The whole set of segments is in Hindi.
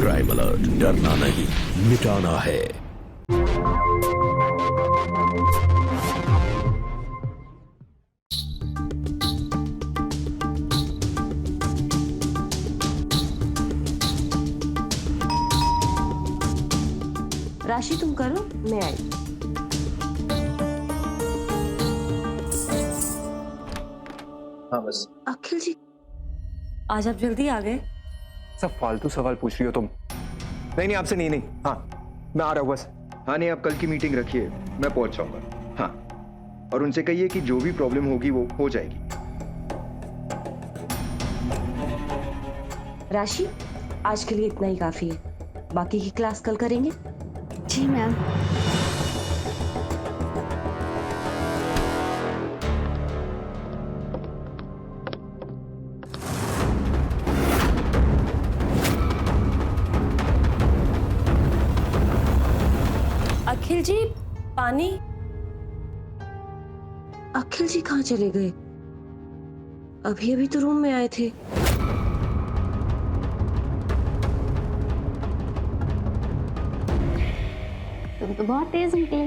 क्राइम अलर्ट, डरना नहीं मिटाना है। राशि तुम करो, मैं आई। हाँ बस। अखिल जी, आज आप जल्दी आ गए। सब फालतू सवाल पूछ रही हो तुम। नहीं आपसे नहीं। हाँ मैं आ रहा हूँ बस। हाँ नहीं, आप कल की मीटिंग रखिए, मैं पहुंच जाऊंगा। हाँ, और उनसे कहिए कि जो भी प्रॉब्लम होगी वो हो जाएगी। राशि, आज के लिए इतना ही काफी है, बाकी की क्लास कल करेंगे। जी मैम। अखिल जी, पानी। अखिल जी कहाँ चले गए? अभी अभी तो रूम में आए थे। तुम तो बहुत तेज निकले,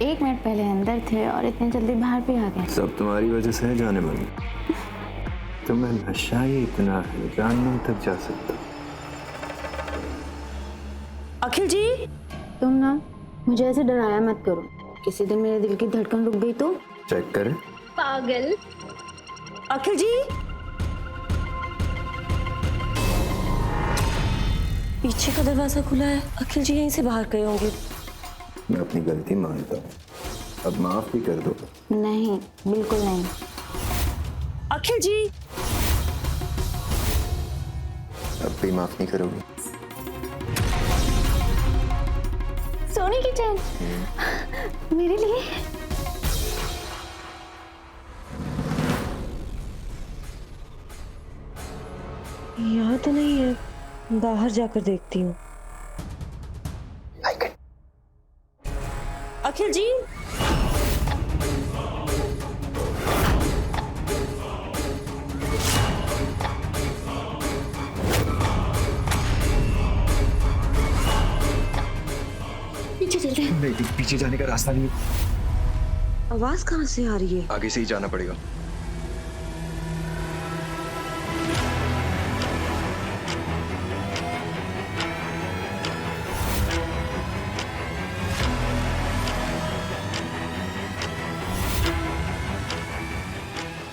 1 मिनट पहले अंदर थे और इतने जल्दी बाहर भी आ गए। सब तुम्हारी वजह से है जाने मन। तुम्हें नशा ही इतना है, जानना तक जा सकता। अखिल जी, तुम ना मुझे ऐसे डराया मत करो, किसी दिन मेरे दिल की धड़कन रुक गई तो। चेक करें। पागल। अखिल जी, पीछे का दरवाजा खुला है। अखिल जी यहीं से बाहर गए होंगे। मैं अपनी गलती मानता हूँ, अब माफ भी कर दो। नहीं, बिल्कुल नहीं। अखिल जी, अब भी माफ नहीं करोगी? सोने की चैन मेरे लिए। यहाँ तो नहीं है, बाहर जाकर देखती हूँ। अखिल जी, पीछे चलते हैं। नहीं, पीछे जाने का रास्ता नहीं है। आवाज कहाँ से आ रही है? आगे से ही जाना पड़ेगा।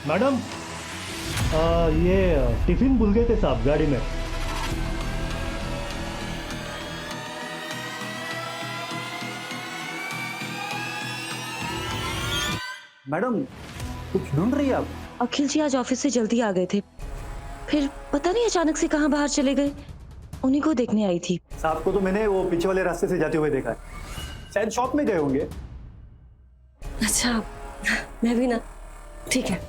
मैडम, ये टिफिन भूल गए थे साहब गाड़ी में। मैडम, कुछ ढूंढ रही है आप? अखिल जी आज ऑफिस से जल्दी आ गए थे, फिर पता नहीं अचानक से कहाँ बाहर चले गए। उन्हीं को देखने आई थी। साहब को तो मैंने वो पीछे वाले रास्ते से जाते हुए देखा है, शायद शॉप में गए होंगे। अच्छा, मैं भी ना। ठीक है।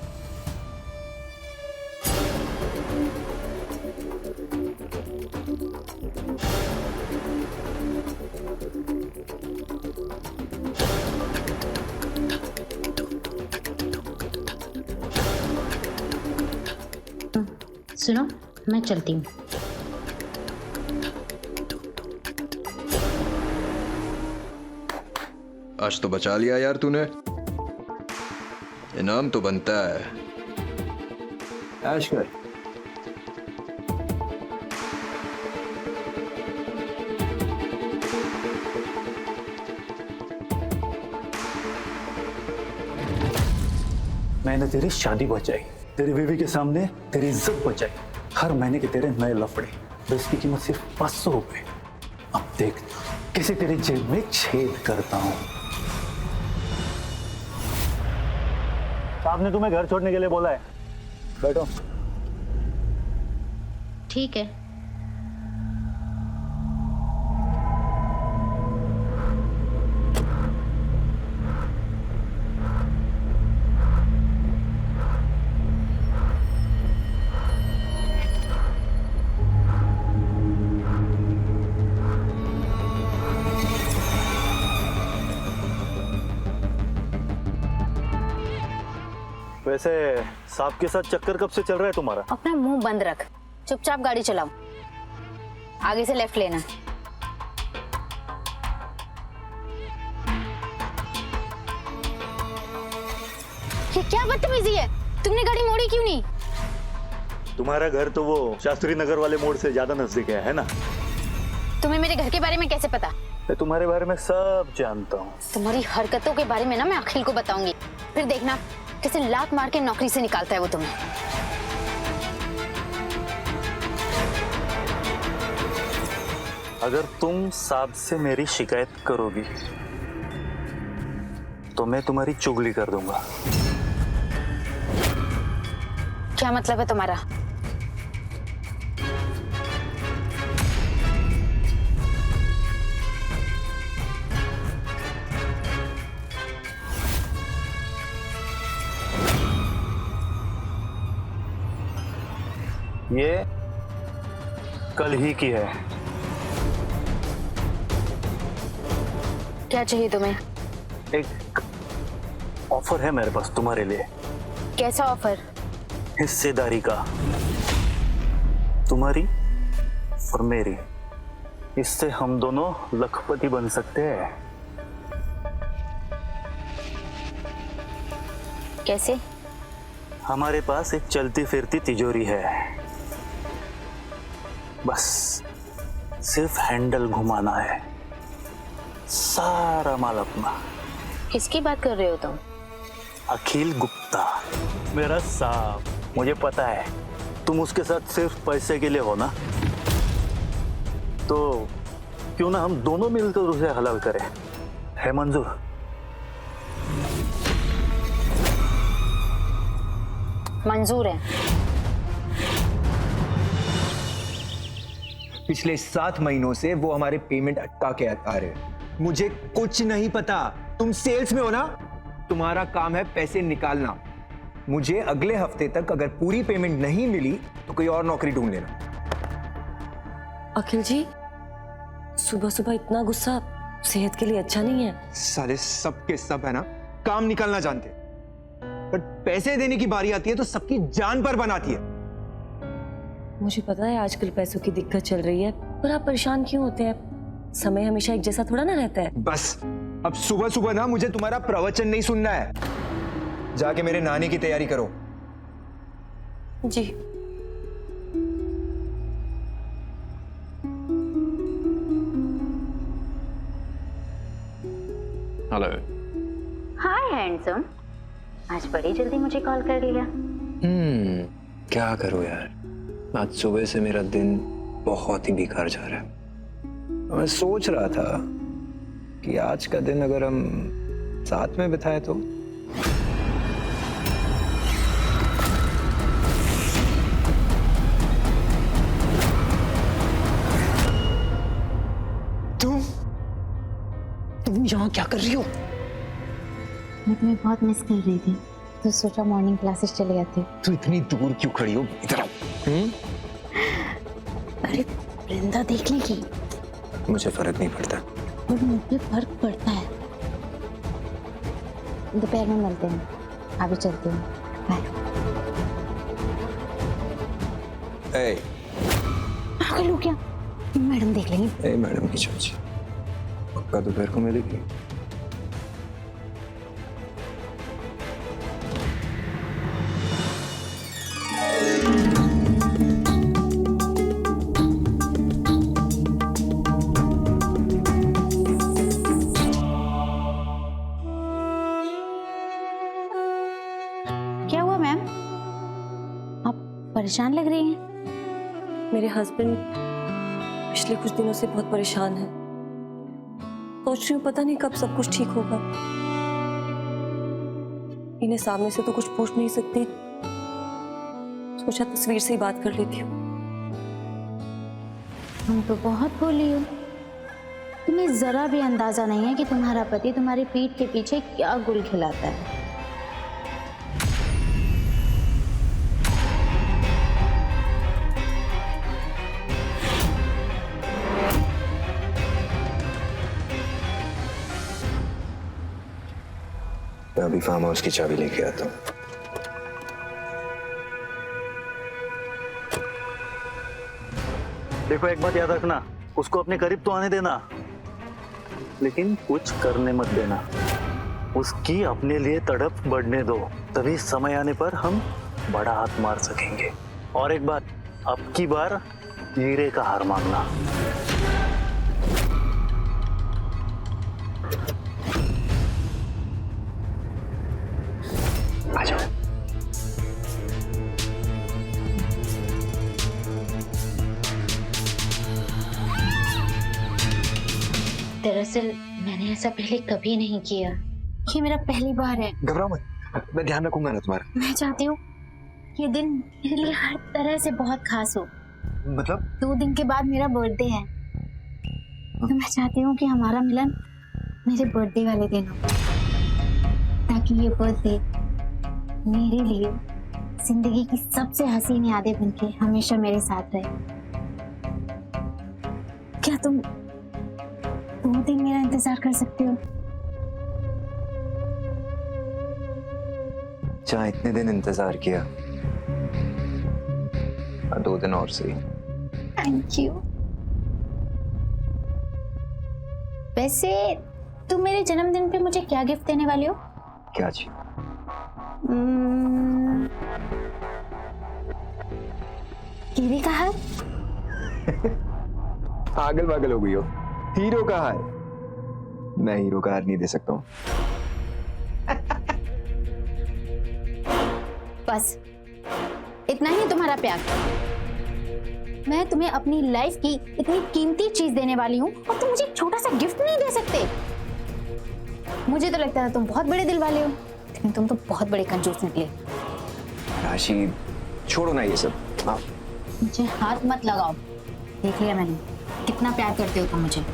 सुनो, मैं चलती हूँ। आज तो बचा लिया यार तूने, इनाम तो बनता है। ऐश कर। मैंने तेरी शादी बचाई, तेरी बीवी के सामने तेरी इज्जत बचाई, हर महीने के तेरे नए लफड़े, जिसकी कीमत सिर्फ 500 रुपए। अब देख कैसे तेरी जेब में छेद करता हूँ। साहब ने तुम्हें घर छोड़ने के लिए बोला है, बैठो। ठीक है। वैसे साहब के साथ चक्कर कब से चल रहा है तुम्हारा? अपना मुंह बंद रख, चुपचाप गाड़ी चलाओ। आगे से लेफ्ट लेना। ये क्या बदतमीजी है? तुमने गाड़ी मोड़ी क्यों नहीं? तुम्हारा घर तो वो शास्त्री नगर वाले मोड़ से ज्यादा नजदीक है ना? तुम्हें मेरे घर के बारे में कैसे पता? मैं तुम्हारे बारे में सब जानता हूँ। तुम्हारी हरकतों के बारे में ना मैं अखिल को बताऊंगी, फिर देखना कैसे लात मार के नौकरी से निकालता है वो तुम्हें। अगर तुम साहब से मेरी शिकायत करोगी तो मैं तुम्हारी चुगली कर दूंगा। क्या मतलब है तुम्हारा? ये कल ही की है। क्या चाहिए तुम्हें? एक ऑफर है मेरे पास तुम्हारे लिए। कैसा ऑफर? हिस्सेदारी का, तुम्हारी और मेरी। इससे हम दोनों लखपति बन सकते हैं। कैसे? हमारे पास एक चलती फिरती तिजोरी है, बस सिर्फ हैंडल घुमाना है, सारा माल अपना। किसकी बात कर रहे हो तुम? अखिल गुप्ता, मेरा साहब। मुझे पता है तुम उसके साथ सिर्फ पैसे के लिए हो ना, तो क्यों ना हम दोनों मिलकर उसे हलाल करें। है मंजूर? मंजूर है। पिछले 7 महीनों से वो हमारे पेमेंट अटका के आ रहे हैं। मुझे कुछ नहीं पता, तुम सेल्स में हो ना, तुम्हारा काम है पैसे निकालना। मुझे अगले हफ्ते तक अगर पूरी पेमेंट नहीं मिली तो कोई और नौकरी ढूंढ लेना। अखिल जी, सुबह सुबह इतना गुस्सा सेहत के लिए अच्छा नहीं है। साले सब के सब है ना, काम निकालना जानते, पर पैसे देने की बारी आती है तो सबकी जान पर बनाती है। मुझे पता है आजकल पैसों की दिक्कत चल रही है, पर आप परेशान क्यों होते हैं? समय हमेशा एक जैसा थोड़ा ना रहता है। बस अब सुबह सुबह ना मुझे तुम्हारा प्रवचन नहीं सुनना है, जाके मेरे नानी की तैयारी करो। जी। हेलो। हाय हैंडसम, आज बड़ी जल्दी मुझे कॉल कर लिया। क्या करूं यार, आज सुबह से मेरा दिन बहुत ही बेकार जा रहा है। मैं सोच रहा था कि आज का दिन अगर हम साथ में बिताए तो। तुम यहाँ क्या कर रही हो? मैं तुम्हें बहुत मिस कर रही थी, तो सोचा मॉर्निंग क्लासेस चले जाते। तू इतनी दूर क्यों खड़ी हो? इधर आओ। अरे वृंदा देख लेगी। मुझे फर्क नहीं पड़ता। और मुझे फर्क पड़ता है। दोपहर में मिलते हैं, अभी चलते हैं। बाय। ए, पागल हो क्या? मैडम देख लेंगे। ए मैडम की चाची, पक्का दोपहर को मिलेगी। क्या हुआ मैम? आप परेशान लग रही हैं। मेरे हस्बैंड पिछले कुछ दिनों से बहुत परेशान है। सोच रही हूँ पता नहीं कब सब कुछ ठीक होगा। इन्हें सामने से तो कुछ पूछ नहीं सकती, सोचा तस्वीर से ही बात कर लेती हूँ। तुम तो बहुत भोली हो। तुम्हें जरा भी अंदाजा नहीं है कि तुम्हारा पति तुम्हारी पीठ के पीछे क्या गुल खिलाता है। मैं अभी फार्म हाउस की चाबी लेके आता हूँ। देखो एक बात याद रखना, उसको अपने करीब तो आने देना, लेकिन कुछ करने मत देना। उसकी अपने लिए तड़प बढ़ने दो, तभी समय आने पर हम बड़ा हाथ मार सकेंगे। और एक बात, अब की बार हीरे का हार मांगना। आ जाओ। दरअसल मैंने ऐसा पहले कभी नहीं किया, ये मेरा पहली बार है। घबराओ मत, मैं ध्यान रखूंगा ना तुम्हारा। मैं चाहती हूँ ये दिन मेरे लिए हर तरह से बहुत खास हो। मतलब 2 दिन के बाद मेरा बर्थडे है, तो मैं चाहती हूँ कि हमारा मिलन मेरे बर्थडे वाले दिन हो, ताकि ये बर्थडे मेरे लिए जिंदगी की सबसे हसीन यादें बनके हमेशा मेरे साथ रहे। क्या तुम 2 दिन मेरा इंतजार कर सकते हो? जहाँ इतने दिन इंतजार किया, 2 दिन और सही। Thank you. वैसे तुम मेरे जन्मदिन पे मुझे क्या गिफ्ट देने वाले हो? क्या जी? कीवी का हार? पागल पागल हो गई हो। हीरो का हार? मैं हीरो का हार नहीं दे सकता हूँ। बस इतना ही तुम्हारा प्यार? मैं तुम्हें अपनी लाइफ की इतनी कीमती चीज देने वाली हूँ और तुम मुझे एक छोटा सा गिफ्ट नहीं दे सकते? मुझे तो लगता था तुम बहुत बड़े दिल वाले हो, लेकिन तुम तो बहुत बड़े कंजूस निकले। राशि छोड़ो ना ये सब। हाँ। मुझे हाथ मत लगाओ, देख लिया मैंने कितना प्यार करते हो तुम मुझे।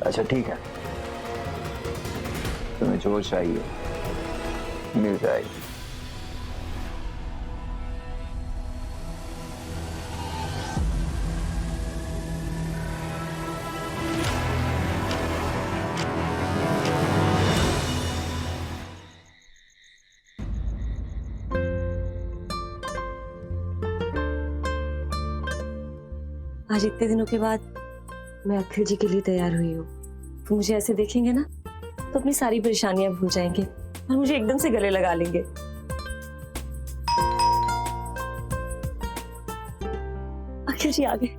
अच्छा ठीक है, तुम्हें जो चाहिए मिल जाएगी। आज इतने दिनों के बाद मैं अखिल जी के लिए तैयार हुई हूँ। तो मुझे ऐसे देखेंगे ना तो अपनी सारी परेशानियां भूल जाएंगे और मुझे एकदम से गले लगा लेंगे। अखिल जी आ गए।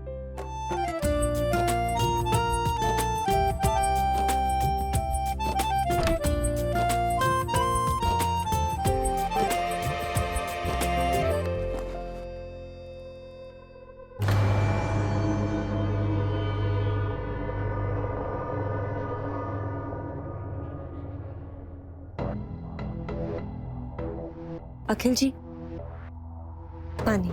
अखिल जी पानी।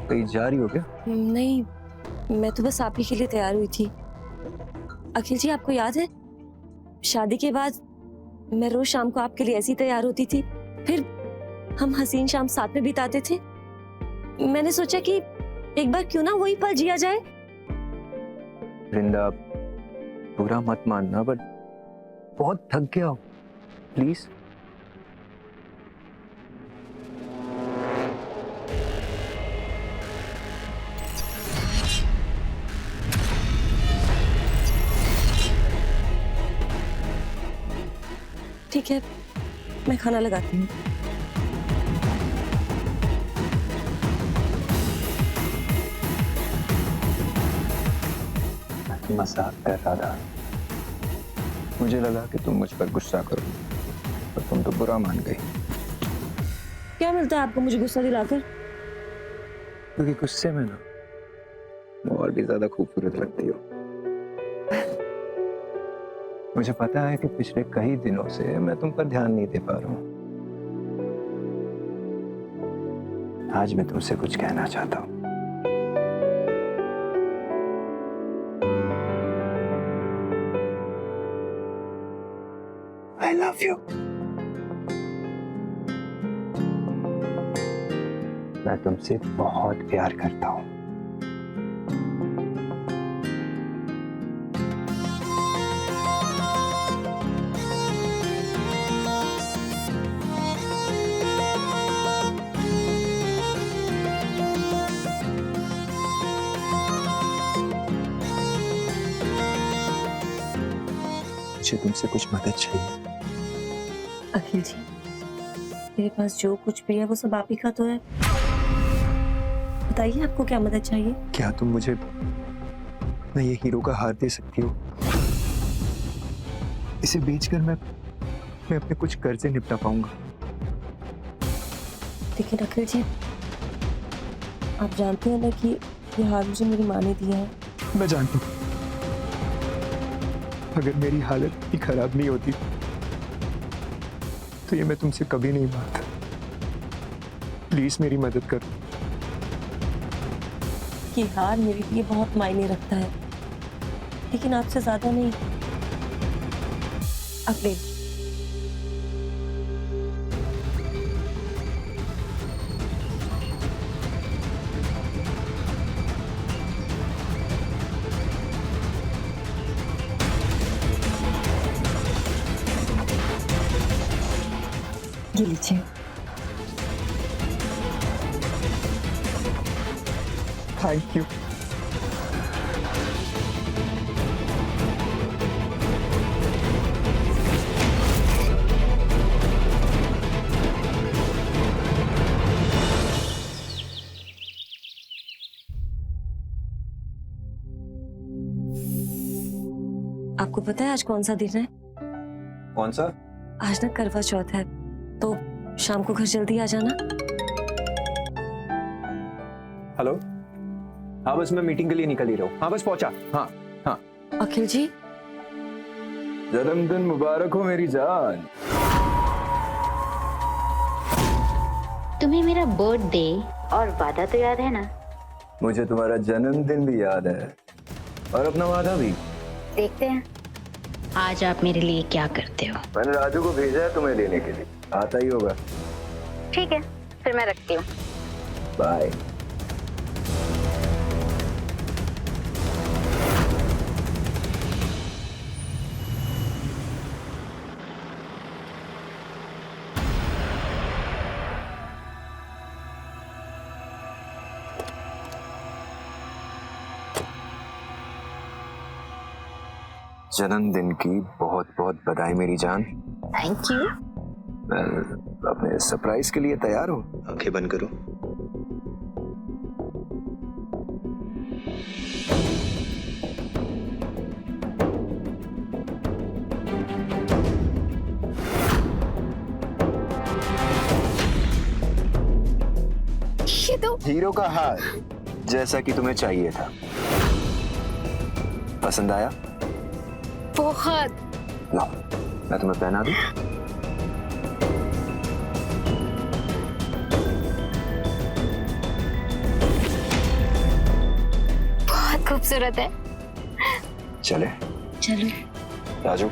कहीं जा रही हो क्या? नहीं, मैं तो बस आप ही के लिए तैयार हुई थी। अखिल जी आपको याद है शादी के बाद मैं रोज शाम को आपके लिए ऐसी तैयार होती थी, फिर हम हसीन शाम साथ में बिताते थे। मैंने सोचा कि एक बार क्यों ना वही पल जिया जाए। वृंदा बुरा मत मानना, बट बहुत थक गया हूं, प्लीज। ठीक है, मैं खाना लगाती हूँ। मजाक कर रहा था, मुझे लगा कि तुम मुझ पर गुस्सा करो, पर तुम तो बुरा मान गई। क्या मिलता है आपको मुझे गुस्सा दिलाकर? क्योंकि गुस्से में ना और भी ज्यादा खूबसूरत लगती हो। मुझे पता है कि पिछले कई दिनों से मैं तुम पर ध्यान नहीं दे पा रहा हूं। आज मैं तुमसे कुछ कहना चाहता हूं। I love you. मैं तुमसे बहुत प्यार करता हूं। मुझे तुमसे कुछ मदद चाहिए। अखिल जी, मेरे पास जो कुछ भी है वो सब आप ही का तो है। बताइए आपको क्या मदद चाहिए? क्या तुम मुझे अपना ये हीरो का हार दे सकती हो? इसे बेचकर मैं अपने कुछ कर्जे निपटा पाऊंगा। लेकिन अखिल जी, आप जानते हैं ना कि ये हार मुझे मेरी माँ ने दिया है। मैं जानता हूँ, अगर मेरी हालत इतनी खराब नहीं होती तो ये मैं तुमसे कभी नहीं मांगता। प्लीज मेरी मदद करो। ये हार मेरे लिए बहुत मायने रखता है, लेकिन आपसे ज्यादा नहीं। अब ले। ये लीजिए। Thank you. आपको पता है आज कौन सा दिन है? कौन सा? आज ना करवा चौथ है, तो शाम को घर जल्दी आ जाना। हेलो, हाँ बस मैं मीटिंग के लिए निकल ही रहा हूँ। हाँ बस पहुंचा। हाँ हाँ। अखिल जी, जन्मदिन मुबारक हो मेरी जान। तुम्हें मेरा बर्थडे और वादा तो याद है ना? मुझे तुम्हारा जन्मदिन भी याद है और अपना वादा भी। देखते हैं आज आप मेरे लिए क्या करते हो। मैंने राजू को भेजा है तुम्हें लेने के लिए, आता ही होगा। ठीक है, फिर मैं रखती हूँ। बाय। जन्मदिन की बहुत बहुत बधाई मेरी जान। Thank you. अपने सरप्राइज के लिए तैयार हो? आंखें बंद करो। ये तो हीरो का हार जैसा कि तुम्हें चाहिए था। पसंद आया? बहुत। लो, मैं तुम्हें पहना दूं? बहुत खूबसूरत है। चले। चलो। राजू,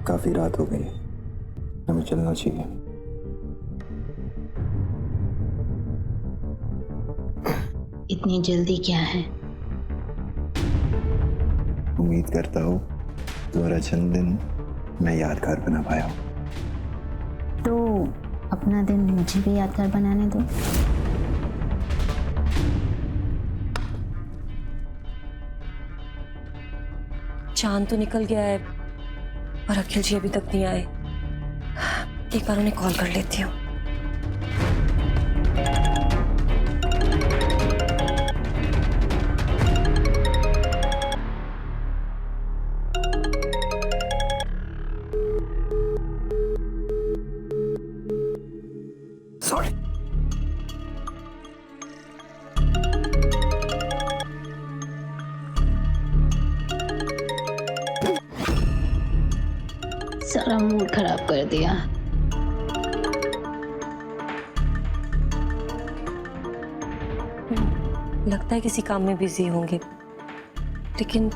काफी रात हो गई, हमें चलना चाहिए। इतनी जल्दी क्या है? उम्मीद करता हूँ तुम्हारा जन्मदिन मैं यादगार बना पाया हूँ। तो अपना दिन मुझे भी यादगार बनाने दो। चांद तो निकल गया है और अखिल जी अभी तक नहीं आए। एक बार उन्हें कॉल कर लेती हूँ। सॉरी। सारा मूड खराब कर दिया। लगता है किसी काम में बिजी होंगे, लेकिन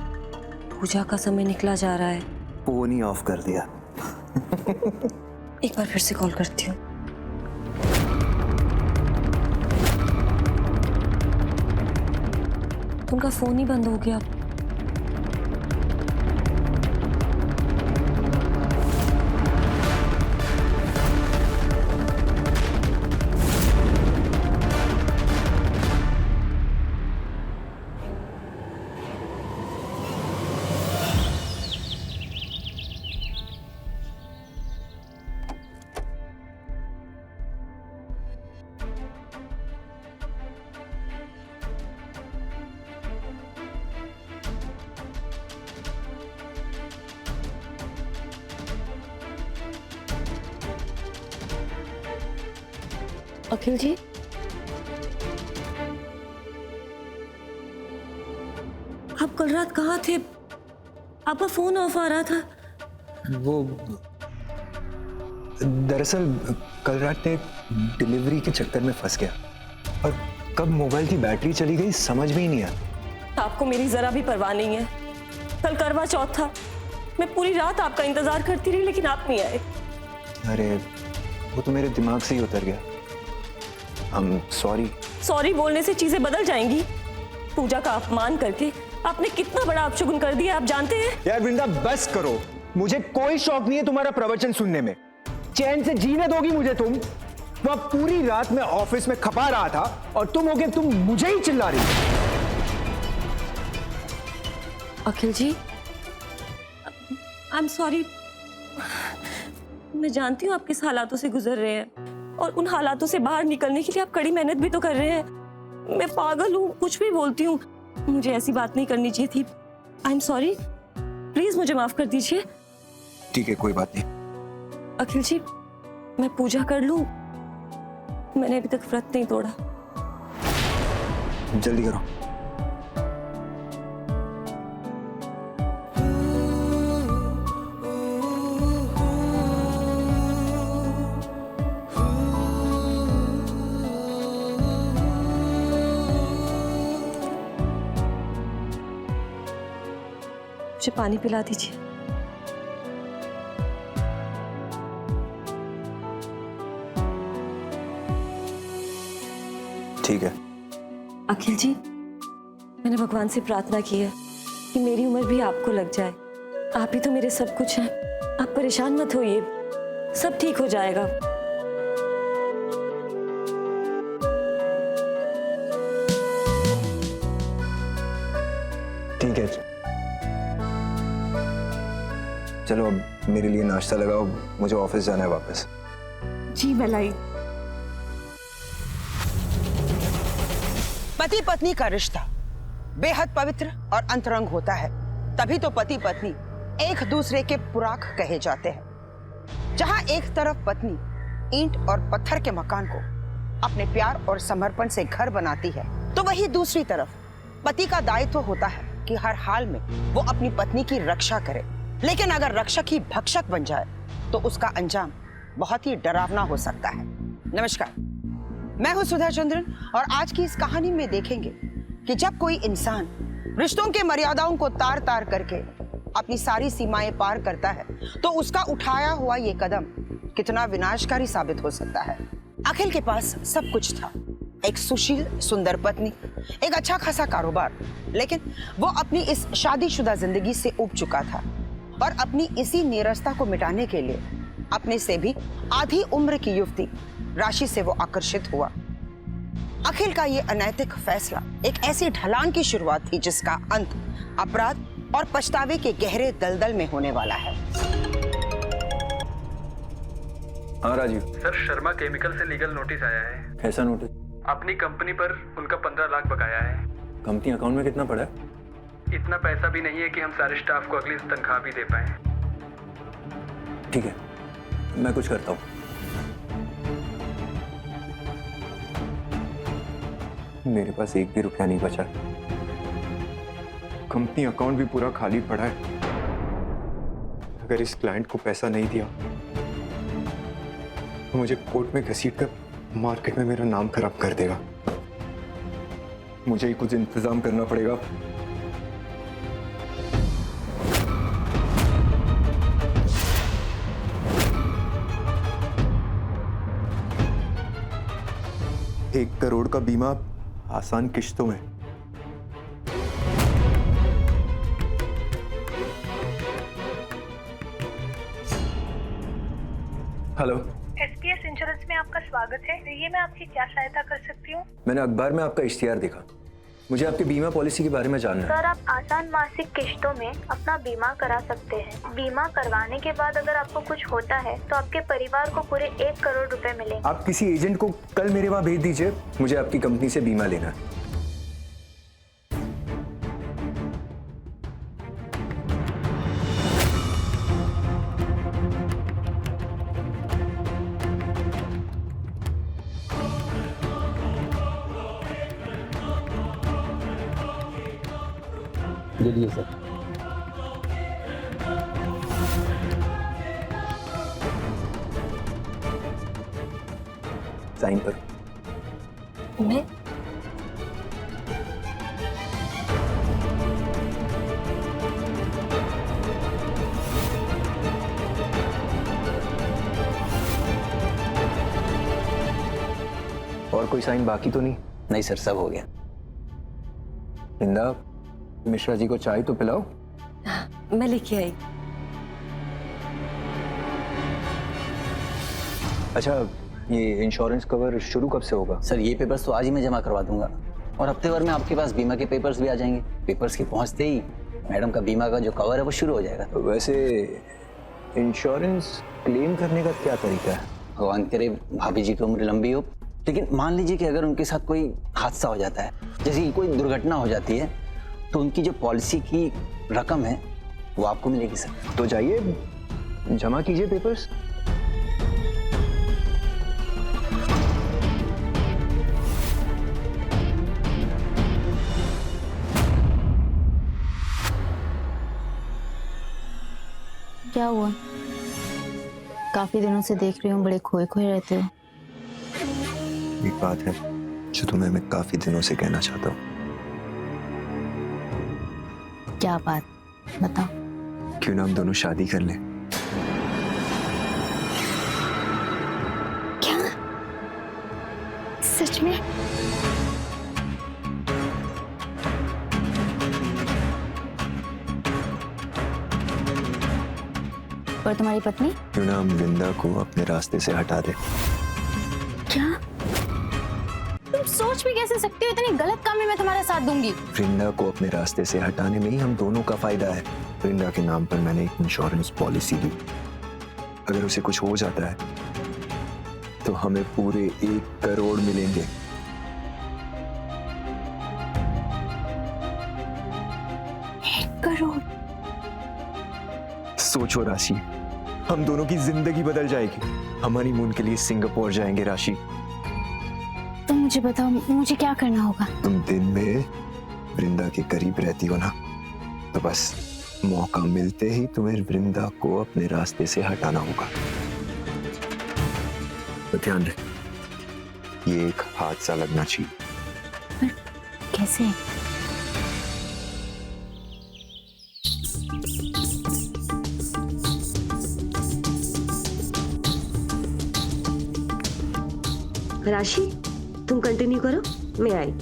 पूजा का समय निकला जा रहा है। फोन ही ऑफ कर दिया। एक बार फिर से कॉल करती हूँ। उनका फोन ही बंद हो गया। अखिल जी, आप कल रात कहाँ थे? आपका फोन ऑफ आ रहा था। वो दरअसल कल रात में डिलीवरी के चक्कर में फंस गया और कब मोबाइल की बैटरी चली गई समझ में ही नहीं आया। आपको मेरी जरा भी परवाह नहीं है। कल करवा चौथ था, मैं पूरी रात आपका इंतजार करती रही, लेकिन आप नहीं आए। अरे वो तो मेरे दिमाग से ही उतर गया। सॉरी। सॉरी बोलने से चीजें बदल जाएंगी। पूजा का अपमान करके आपने कितना बड़ा अपशगुन कर दिया, आप जानते हैं? यार वृंदा बस करो, मुझे कोई शौक नहीं है तुम्हारा प्रवचन सुनने में। चैन से जीने दोगी मुझे तुम? वह पूरी रात में ऑफिस में खपा रहा था और तुम होके तुम मुझे ही चिल्ला रही हो। अखिल जी, आई एम सॉरी। मैं जानती हूँ आप किस हालातों से गुजर रहे हैं और उन हालातों से बाहर निकलने के लिए आप कड़ी मेहनत भी तो कर रहे हैं। मैं पागल हूँ, कुछ भी बोलती हूँ। मुझे ऐसी बात नहीं करनी चाहिए थी। आई एम सॉरी, प्लीज मुझे माफ कर दीजिए। ठीक है, कोई बात नहीं। अखिल जी, मैं पूजा कर लूं? मैंने अभी तक व्रत नहीं तोड़ा। जल्दी करो। मुझे पानी पिला दीजिए। ठीक है। अखिल जी, मैंने भगवान से प्रार्थना की है कि मेरी उम्र भी आपको लग जाए। आप ही तो मेरे सब कुछ हैं। आप परेशान मत होइए, सब ठीक हो जाएगा। ठीक है, चलो अब मेरे लिए नाश्ता लगाओ, मुझे ऑफिस जाना है वापस। जी मैं लाई। पति पत्नी का रिश्ता बेहद पवित्र और अंतरंग होता है, तभी तो पति पत्नी एक दूसरे के पुराख कहे जाते हैं। जहां एक तरफ पत्नी ईंट और पत्थर के मकान को अपने प्यार और समर्पण से घर बनाती है, तो वही दूसरी तरफ पति का दायित्व होता है कि हर हाल में वो अपनी पत्नी की रक्षा करे। लेकिन अगर रक्षक ही भक्षक बन जाए तो उसका अंजाम बहुत ही डरावना हो सकता है। नमस्कार, मैं हूं सुधा चंद्रन और आज की इस कहानी में देखेंगे कि जब कोई इंसान रिश्तों के मर्यादाओं को तार तार करके अपनी सारी सीमाएं पार करता है तो उसका उठाया हुआ ये कदम कितना विनाशकारी साबित हो सकता है। अखिल के पास सब कुछ था, एक सुशील सुंदर पत्नी, एक अच्छा खासा कारोबार, लेकिन वो अपनी इस शादीशुदा जिंदगी से उब चुका था और अपनी इसी नीरसता को मिटाने के लिए अपने से भी आधी उम्र की युवती राशि से वो आकर्षित हुआ। अखिल का ये अनैतिक फैसला एक ऐसी ढलान की शुरुआत थी जिसका अंत अपराध और पछतावे के गहरे दलदल में होने वाला है। हाँ राजीव, सर, शर्मा केमिकल से लीगल नोटिस आया है। कैसा नोटिस? अपनी कंपनी पर उनका 15 लाख बकाया है। कंपनी अकाउंट में कितना पड़ा है? इतना पैसा भी नहीं है कि हम सारे स्टाफ को अगली तनख्वाह भी दे पाए। ठीक है, मैं कुछ करता हूँ। मेरे पास एक भी रुपया नहीं बचा। कंपनी अकाउंट भी पूरा खाली पड़ा है। अगर इस क्लाइंट को पैसा नहीं दिया तो मुझे कोर्ट में घसीट कर मार्केट में मेरा नाम खराब कर देगा। मुझे ही कुछ इंतजाम करना पड़ेगा। एक करोड़ का बीमा आसान किश्तों में। हेलो, SPS इंश्योरेंस में आपका स्वागत है। ये मैं आपकी क्या सहायता कर सकती हूँ? मैंने अखबार में आपका इश्तिहार देखा। मुझे आपकी बीमा पॉलिसी के बारे में जानना है। सर, आप आसान मासिक किश्तों में अपना बीमा करा सकते हैं। बीमा करवाने के बाद अगर आपको कुछ होता है तो आपके परिवार को पूरे 1 करोड़ रुपए मिलेंगे। आप किसी एजेंट को कल मेरे वहां भेज दीजिए। मुझे आपकी कंपनी से बीमा लेना है। लीजिए सर। साइन पर। मैं और कोई साइन बाकी तो नहीं? नहीं सर, सब हो गया। इंदा, मिश्रा जी को चाय तो पिलाओ। मैं लेके आई। अच्छा, ये इंश्योरेंस कवर शुरू कब से होगा? सर, ये पेपर्स तो आज ही मैं जमा करवा दूंगा और हफ्ते भर में आपके पास बीमा के पेपर्स भी आ जाएंगे। पेपर्स के पहुंचते ही मैडम का बीमा का जो कवर है वो शुरू हो जाएगा। वैसे इंश्योरेंस क्लेम करने का क्या तरीका है? भगवान करे भाभी जी की उम्र लंबी हो, लेकिन मान लीजिए कि अगर उनके साथ कोई हादसा हो जाता है, जैसे कि कोई दुर्घटना हो जाती है, तो उनकी जो पॉलिसी की रकम है वो आपको मिलेगी सर। तो जाइए, जमा कीजिए पेपर्स। क्या हुआ? काफी दिनों से देख रही हूँ, बड़े खोए खोए रहते हो। एक बात है जो तुम्हें मैं काफी दिनों से कहना चाहता हूँ। क्या बात? बताओ। क्यों ना हम दोनों शादी कर लें? क्या? सच में? और तुम्हारी पत्नी? क्यों ना हम वृंदा को अपने रास्ते से हटा दें? क्या? तुम सोच भी कैसे सकते हो? इतनी गलत काम में मैं तुम्हारा साथ दूंगी? वृंदा को अपने रास्ते से हटाने में ही हम दोनों का फायदा है। वृंदा के नाम पर मैंने एक इंश्योरेंस पॉलिसी ली। अगर उसे कुछ हो जाता है तो हमें पूरे 1 करोड़ मिलेंगे। 1 करोड़? सोचो राशि, हम दोनों की जिंदगी बदल जाएगी। हम हनीमून के लिए सिंगापुर जाएंगे राशि। तुम मुझे बताओ, मुझे क्या करना होगा? तुम दिन में वृंदा के करीब रहती हो ना, तो बस मौका मिलते ही तुम्हें वृंदा को अपने रास्ते से हटाना होगा। तो ध्यान रहे, ये एक हादसा लगना चाहिए। कैसे? राशि, तुम कंटिन्यू करो, मैं आई।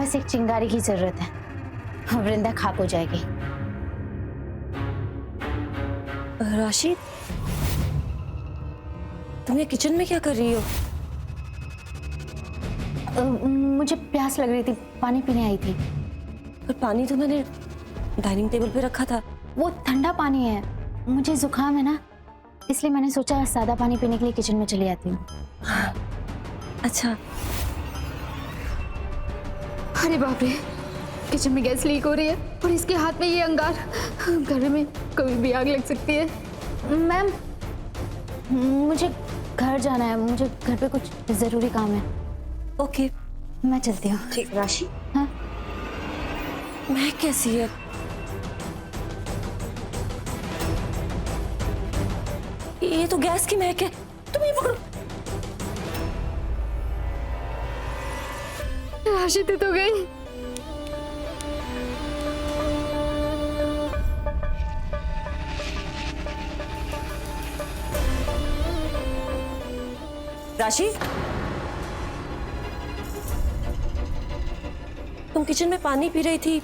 बस एक चिंगारी की जरूरत है, वृंदा खाक हो जाएगी। राशि, तुम ये किचन में क्या कर रही हो? मुझे प्यास लग रही थी, पानी पीने आई थी। पर पानी तो मैंने डाइनिंग टेबल पे रखा था। वो ठंडा पानी है, मुझे जुकाम है ना, इसलिए मैंने सोचा सादा पानी पीने के लिए किचन में चली आती हूँ। अच्छा। अरे बाप रे, किचन में गैस लीक हो रही है और इसके हाथ में ये अंगार, घर में कभी भी आग लग सकती है। मैम, मुझे घर जाना है, मुझे घर पे कुछ जरूरी काम है। ओके, मैं चलती हूँ। ठीक। राशि, हाँ? महक कैसी है? ये तो गैस की महक है। तुम ये पकड़ो। राशि तो गई। राशि, तुम किचन में पानी पी रही थी,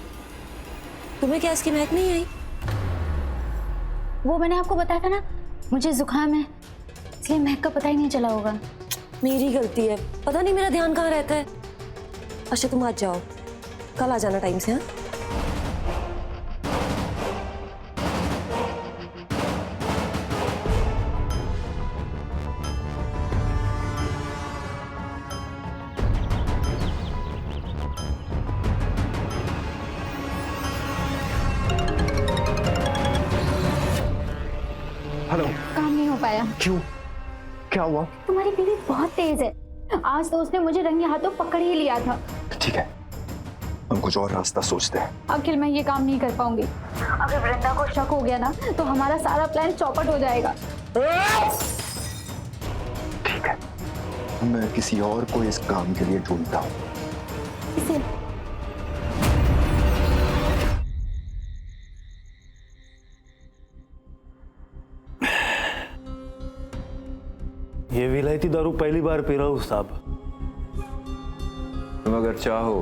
तुम्हें गैस की महक नहीं आई? वो मैंने आपको बताया था ना, मुझे जुकाम है, इसलिए महक का पता ही नहीं चला होगा। मेरी गलती है, पता नहीं मेरा ध्यान कहाँ रहता है। अच्छा तुम आज जाओ, कल आ जाना टाइम से। हाँ, हेलो। काम नहीं हो पाया। क्यों? क्या हुआ? तुम्हारी बीवी बहुत तेज है, आज तो उसने मुझे रंगे हाथों पकड़ ही लिया था। ठीक है, हम कुछ और रास्ता सोचते हैं। अखिल, मैं ये काम नहीं कर पाऊंगी। अगर वृंदा को शक हो गया ना, तो हमारा सारा प्लान चौपट हो जाएगा। ठीक है, मैं किसी और को इस काम के लिए ढूंढता हूँ। इसे ये विलायती दारू पहली बार पी रहा हूँ साहब। तुम अगर चाहो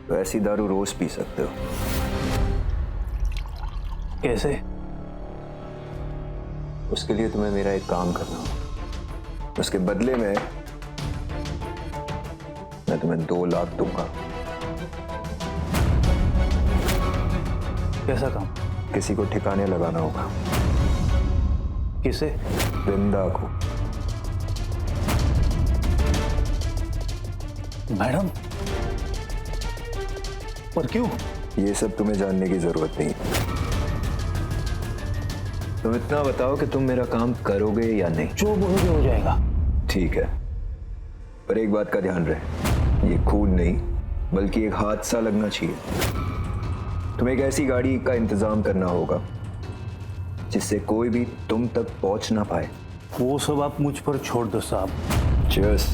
तो ऐसी दारू रोज पी सकते हो। कैसे? उसके लिए तुम्हें मेरा एक काम करना होगा। उसके बदले में मैं तुम्हें 2 लाख दूंगा। कैसा काम? किसी को ठिकाने लगाना होगा। किसे? वृंदा को। मैडम, पर क्यों? ये सब तुम्हें जानने की जरूरत नहीं। तुम इतना बताओ कि तुम मेरा काम करोगे या नहीं। जो बोलोगे हो जाएगा। ठीक है, पर एक बात का ध्यान रहे, ये खून नहीं बल्कि एक हादसा लगना चाहिए। तुम्हें एक ऐसी गाड़ी का इंतजाम करना होगा जिससे कोई भी तुम तक पहुंच ना पाए। वो सब आप मुझ पर छोड़ दो साहब। Cheers।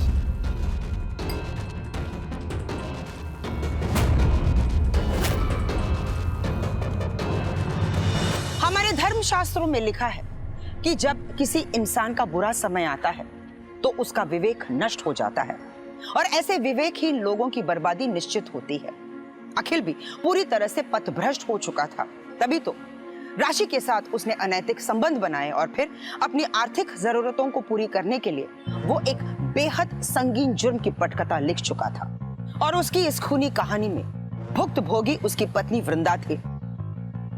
हमारे धर्मशास्त्रों में लिखा है कि जब किसी इंसान का बुरा समय आता है तो उसका विवेक नष्ट हो जाता है और ऐसे विवेकहीन लोगों की बर्बादी निश्चित होती है। अखिल भी पूरी तरह से पथभ्रष्ट हो चुका था, तभी तो राशि के साथ उसने अनैतिक संबंध बनाए और फिर अपनी आर्थिक जरूरतों को पूरी करने के लिए वो एक बेहद संगीन जुर्म की पटकथा लिख चुका था। और उसकी इस खूनी कहानी में भुक्तभोगी उसकी पत्नी वृंदा थी,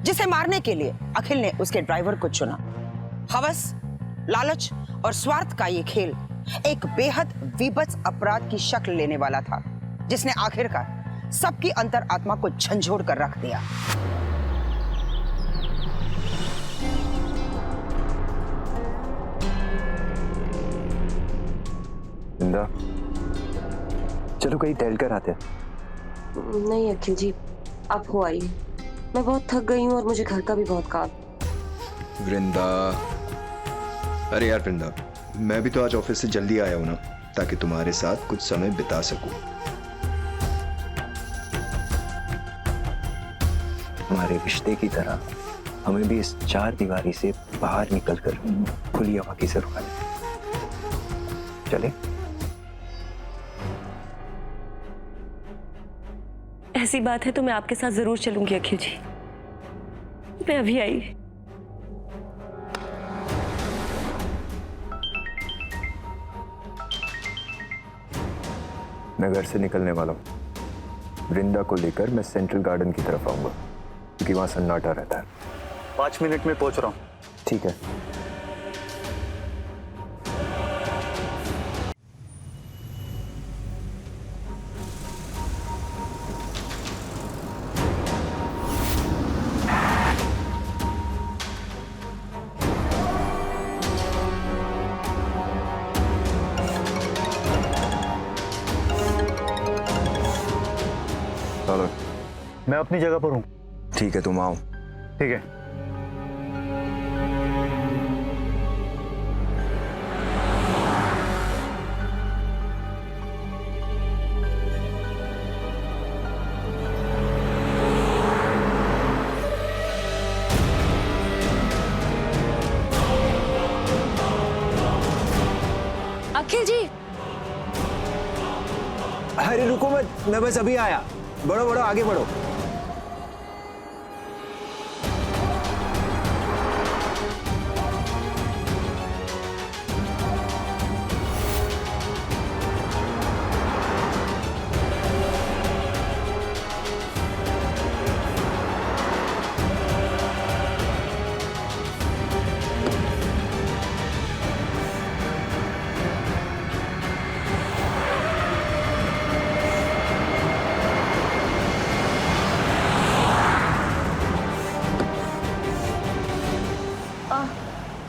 जिसे मारने के लिए अखिल ने उसके ड्राइवर को चुना। हवस, लालच और स्वार्थ का ये खेल एक बेहद विभत्स अपराध की शक्ल लेने वाला था, जिसने आखिरकार सबकी अंतरात्मा को झंझोड़ कर रख दिया। वृंदा, चलो कहीं टहल कर आते हैं। नहीं अखिल जी, आप हो आइए। मैं बहुत थक गई हूँ और मुझे घर का भी बहुत काम। वृंदा, अरे यार वृंदा, मैं भी तो आज ऑफिस से जल्दी आया हूं ना, ताकि तुम्हारे साथ कुछ समय बिता सकूं। हमारे रिश्ते की तरह हमें भी इस 4 दीवारी से बाहर निकलकर खुली हवा की जरूरत है। चले? ऐसी बात है तो मैं आपके साथ जरूर चलूंगी अखिल जी। मैं अभी आई। मैं घर से निकलने वाला हूँ। वृंदा को लेकर मैं सेंट्रल गार्डन की तरफ आऊंगा क्योंकि वहां सन्नाटा रहता है। 5 मिनट में पहुंच रहा हूँ। ठीक है। मैं अपनी जगह पर हूँ। ठीक है, तुम आओ। ठीक है। अखिल जी, अरे रुको मत, मैं बस अभी आया। बढ़ो बढ़ो, आगे बढ़ो।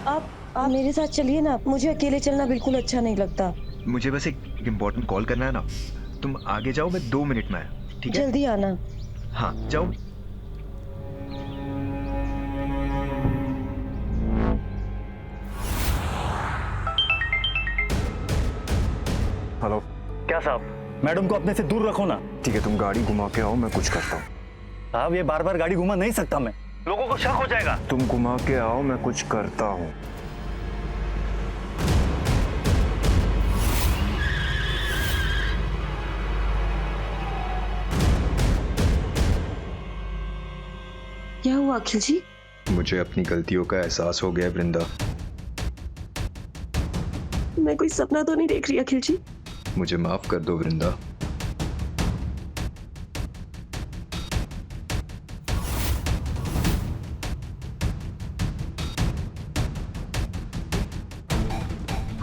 आप मेरे साथ चलिए ना, मुझे अकेले चलना बिल्कुल अच्छा नहीं लगता। मुझे बस एक इम्पोर्टेंट कॉल करना है ना, तुम आगे जाओ, मैं 2 मिनट में आया। ठीक है, जल्दी आना। हाँ जाओ। हेलो। क्या साहब, मैडम को अपने से दूर रखो ना। ठीक है, तुम गाड़ी घुमा के आओ, मैं कुछ करता हूँ। साहब, ये बार बार गाड़ी घुमा नहीं सकता मैं, लोगों को शक हो जाएगा। तुम घुमा के आओ, मैं कुछ करता हूँ। क्या हुआ अखिल जी? मुझे अपनी गलतियों का एहसास हो गया है वृंदा। मैं कोई सपना तो नहीं देख रही अखिल जी? मुझे माफ कर दो वृंदा।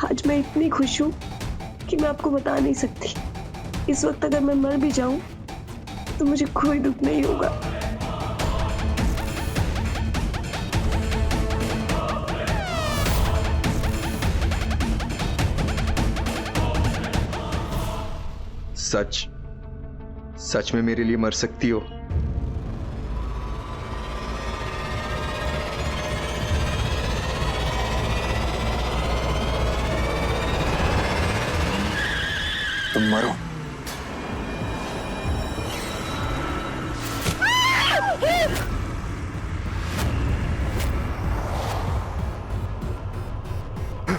आज मैं इतनी खुश हूँ कि मैं आपको बता नहीं सकती। इस वक्त अगर मैं मर भी जाऊं तो मुझे कोई दुख नहीं होगा। सच सच में मेरे लिए मर सकती हो? तुम मरो।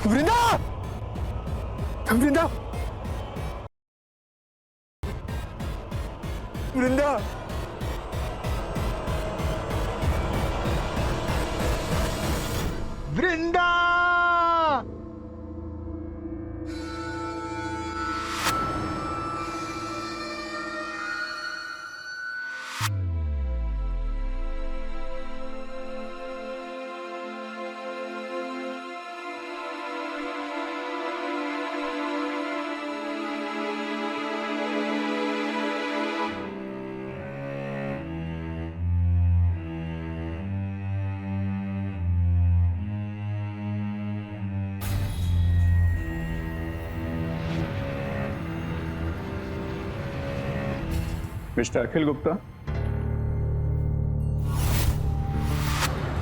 वृंदा! वृंदा! वृंदा! वृंदा! मिस्टर अखिल गुप्ता,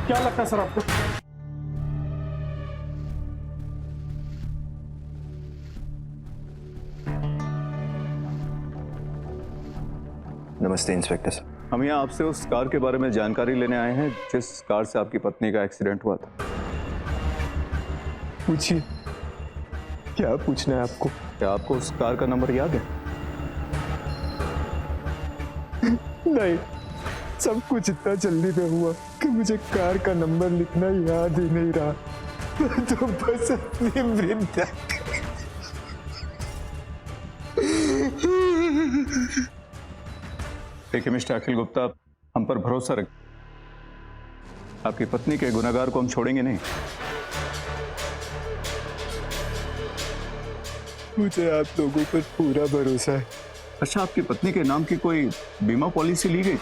क्या लगता है सर आपको? नमस्ते इंस्पेक्टर साहब। हम यहाँ आपसे उस कार के बारे में जानकारी लेने आए हैं जिस कार से आपकी पत्नी का एक्सीडेंट हुआ था। पूछिए, क्या पूछना है आपको? क्या आपको उस कार का नंबर याद है? नहीं, सब कुछ इतना जल्दी में हुआ कि मुझे कार का नंबर लिखना याद ही नहीं रहा। तो बस अपनी वृंदा देखिए मिस्टर अखिल गुप्ता, हम पर भरोसा रख, आपकी पत्नी के गुनहगार को हम छोड़ेंगे नहीं। मुझे आप लोगों पर पूरा भरोसा है। अच्छा, आपकी पत्नी के नाम की कोई बीमा पॉलिसी ली गई?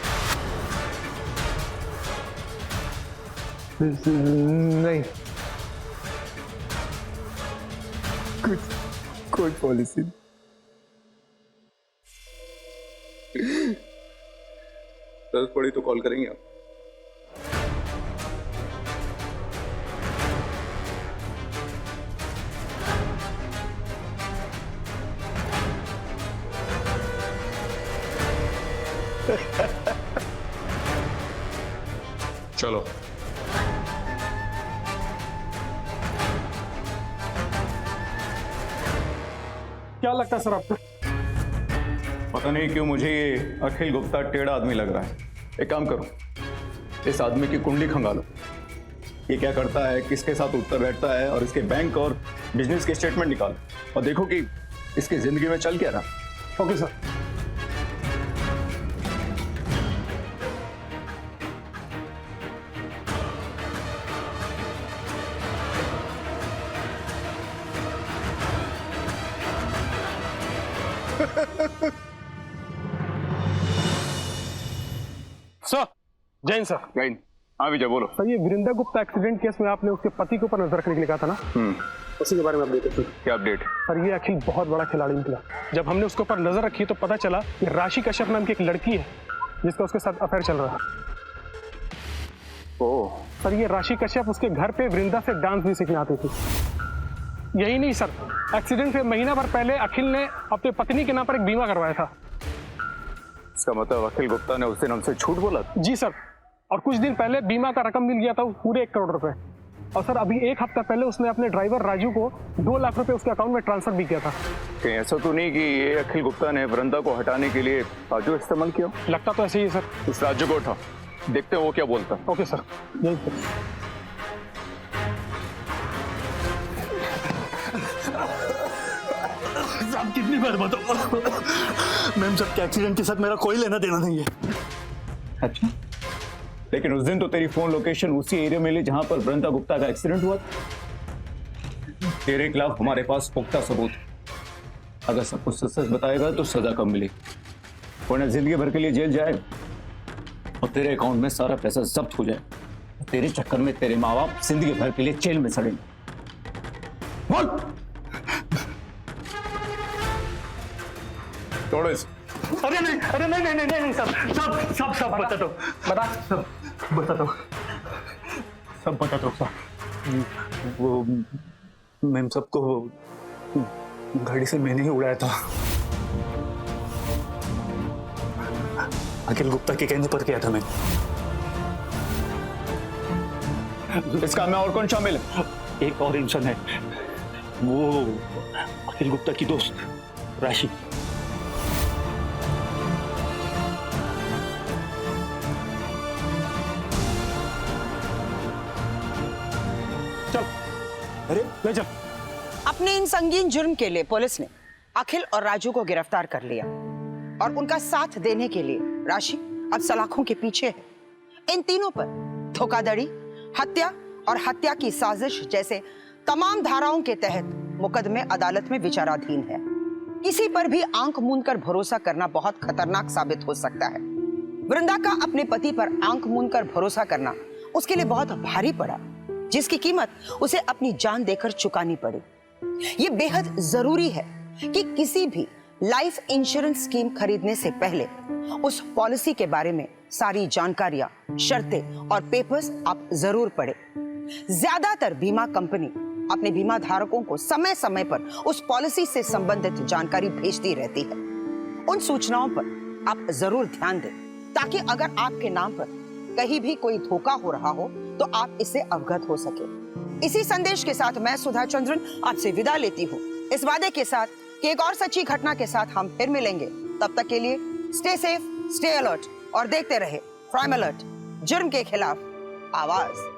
नहीं, कोई पॉलिसी नहीं। जरूरत पड़ी तो कॉल करेंगे आप। चलो क्या लगता है सर आपको? पता नहीं क्यों मुझे ये अखिल गुप्ता टेढ़ा आदमी लग रहा है। एक काम करो, इस आदमी की कुंडली खंगालो। ये क्या करता है, किसके साथ उठता बैठता है, और इसके बैंक और बिजनेस के स्टेटमेंट निकालो और देखो कि इसकी जिंदगी में चल क्या रहा। Okay sir. Sir, Jain sir. Jain, हाँ विजय बोलो। सर, ये वृंदा गुप्ता एक्सीडेंट केस में आपने उसके पति के ऊपर नजर रखने के लिए कहा था ना, उसी के बारे में अपडेट है। क्या अपडेट? सर, ये अखिल बहुत बड़ा खिलाड़ी निकला। जब हमने उसके ऊपर नजर रखी तो पता चला कि राशि कश्यप नाम की एक लड़की है जिसका उसके साथ अफेयर चल रहा है। ओह सर, ये राशि कश्यप उसके घर पे वृंदा से डांस भी सीखने आती थी। यही नहीं सर, एक्सीडेंट से महीना भर पहले अखिल ने अपने पत्नी के नाम पर एक बीमा करवाया था। इसका मतलब अखिल गुप्ता ने उस दिन हमसे झूठ बोला? जी सर, और कुछ दिन पहले बीमा का रकम मिल गया था पूरे 1 करोड़ रुपए। और सर, अभी 1 हफ्ता पहले उसने अपने ड्राइवर राजू को 2 लाख रुपए उसके अकाउंट में ट्रांसफर भी किया था। कहीं ऐसा तो नहीं कि ये अखिल गुप्ता ने वृंदा को हटाने के लिए राजू इस्तेमाल किया? लगता तो ऐसे ही है सर। उस राजू को उठा, देखते हैं वो क्या बोलता है। Okay sir. यही सर। साहब कितनी बार बताओ, मैम सबके एक्सीडेंट के साथ मेरा कोई लेना देना नहीं है। अच्छा, लेकिन उस दिन तो तेरी फोन लोकेशन उसी एरिया में ली जहां पर वृंदा गुप्ता का एक्सीडेंट हुआ। तेरे खिलाफ हमारे पास पुख्ता सबूत, अगर सब कुछ सच बताएगा तो सजा कम मिलेगी, वरना जिंदगी भर के लिए जेल जाए और तेरे अकाउंट में सारा पैसा जब्त हो जाए। तेरे चक्कर में तेरे माँ बाप जिंदगी भर के लिए जेल में सड़ेंगे। बोल। तोड़ो इसे। अरे नहीं, अरे नहीं नहीं नहीं नहीं सब सब सब बता दो, बता सब बता दो, सब बता दो साहब। वो मैम सबको गाड़ी से मैंने ही उड़ाया था। अखिल गुप्ता के कहने पर किया था मैंने। इस काम में और कौन शामिल है? एक और इंसान है, वो अखिल गुप्ता की दोस्त राशि। अरे ले चल। अपने इन संगीन जुर्म के लिए पुलिस ने अखिल और राजू को गिरफ्तार कर लिया और उनका साथ देने के लिए राशि अब सलाखों के पीछे है। इन तीनों पर धोखाधड़ी, हत्या और हत्या की साजिश जैसे तमाम धाराओं के तहत मुकदमे अदालत में विचाराधीन है। किसी पर भी आंख मूंद कर भरोसा करना बहुत खतरनाक साबित हो सकता है। वृंदा का अपने पति पर आंख मूंद कर भरोसा करना उसके लिए बहुत भारी पड़ा, जिसकी कीमत उसे अपनी जान देकर चुकानी पड़ी। ये बेहद जरूरी है कि किसी भी लाइफ इंश्योरेंस स्कीम खरीदने से पहले उस पॉलिसी के बारे में सारी जानकारियां, शर्तें और पेपर्स आप जरूर पढ़ें। ज्यादातर बीमा कंपनी अपने बीमा धारकों को समय समय पर उस पॉलिसी से संबंधित जानकारी भेजती रहती है। उन सूचनाओं पर आप जरूर ध्यान दें ताकि अगर आपके नाम पर कहीं भी कोई धोखा हो रहा हो तो आप इससे अवगत हो सके। इसी संदेश के साथ मैं सुधा चंद्रन आपसे विदा लेती हूँ, इस वादे के साथ कि एक और सच्ची घटना के साथ हम फिर मिलेंगे। तब तक के लिए स्टे सेफ, स्टे अलर्ट और देखते रहे प्राइम अलर्ट, जुर्म के खिलाफ आवाज।